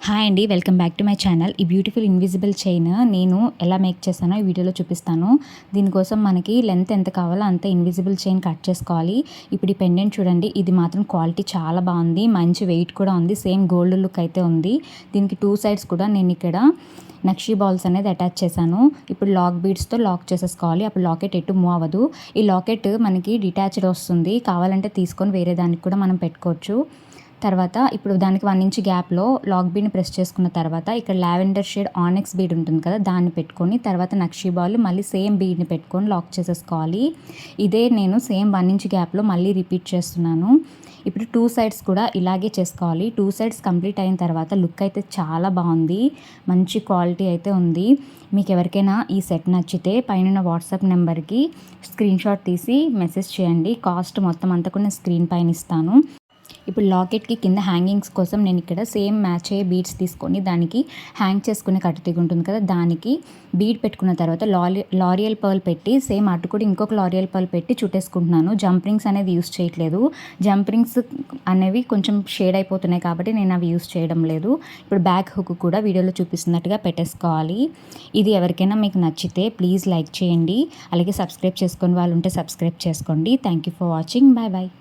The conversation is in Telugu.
హాయ్ అండి, welcome back to my channel. ఈ బ్యూటిఫుల్ ఇన్విజిబుల్ చైన్ నేను ఎలా మేక్ చేశానో ఈ వీడియోలో చూపిస్తాను. దీనికోసం మనకి లెంత్ ఎంత కావాలో అంత ఇన్విజిబుల్ చైన్ కట్ చేసుకోవాలి. ఇప్పుడు ఈ పెండెంట్ చూడండి, ఇది మాత్రం క్వాలిటీ చాలా బాగుంది, మంచి వెయిట్ కూడా ఉంది, సేమ్ గోల్డ్ లుక్ అయితే ఉంది. దీనికి 2 సైడ్స్ కూడా నేను ఇక్కడ నక్షీ బాల్స్ అనేది అటాచ్ చేశాను. ఇప్పుడు లాక్ బీడ్స్తో లాక్ చేసేసుకోవాలి, అప్పుడు లాకెట్ ఎటు మూవ్ అవ్వదు. ఈ లాకెట్ మనకి డిటాచ్డ్ వస్తుంది, కావాలంటే తీసుకొని వేరే దానికి కూడా మనం పెట్టుకోవచ్చు. తర్వాత ఇప్పుడు దానికి 1 ఇంచ్ గ్యాప్లో లాక్ బీడ్ని ప్రెస్ చేసుకున్న తర్వాత ఇక్కడ లావెండర్ షేడ్ ఆనెక్స్ బీడ్ ఉంటుంది కదా, దాన్ని పెట్టుకొని తర్వాత నక్షీ బాల్ మళ్ళీ సేమ్ బీడ్ని పెట్టుకొని లాక్ చేసేసుకోవాలి. ఇదే నేను సేమ్ 1 ఇంచ్ గ్యాప్లో మళ్ళీ రిపీట్ చేస్తున్నాను. ఇప్పుడు 2 సైడ్స్ కూడా ఇలాగే చేసుకోవాలి. 2 సైడ్స్ కంప్లీట్ అయిన తర్వాత లుక్ అయితే చాలా బాగుంది, మంచి క్వాలిటీ అయితే ఉంది. మీకు ఎవరికైనా ఈ సెట్ నచ్చితే పైన వాట్సాప్ నెంబర్కి స్క్రీన్ షాట్ తీసి మెసేజ్ చేయండి. కాస్ట్ మొత్తం అంతా కూడా నేను స్క్రీన్ పైన ఇస్తాను. ఇప్పుడు లాకెట్కి కింద హ్యాంగింగ్స్ కోసం నేను ఇక్కడ సేమ్ మ్యాచ్ అయ్యే బీడ్స్ తీసుకొని దానికి హ్యాంగ్ చేసుకునే కట్టుతీగ ఉంటుంది కదా, దానికి బీడ్ పెట్టుకున్న తర్వాత లారియల్ పర్ల్ పెట్టి సేమ్ అటు కూడా ఇంకొక లారియల్ పర్ల్ పెట్టి చుట్టేసుకుంటున్నాను. జంప్ రింగ్స్ అనేది యూస్ చేయట్లేదు, జంప్ రింగ్స్ అనేవి కొంచెం షేడ్ అయిపోతున్నాయి కాబట్టి నేను అవి యూస్ చేయడం లేదు. ఇప్పుడు బ్యాక్ హుక్ కూడా వీడియోలో చూపిస్తున్నట్టుగా పెట్టేసుకోవాలి. ఇది ఎవరికైనా మీకు నచ్చితే ప్లీజ్ లైక్ చేయండి, అలాగే సబ్స్క్రైబ్ చేసుకొని వాళ్ళు ఉంటే సబ్స్క్రైబ్ చేసుకోండి. Thank you for watching. Bye bye.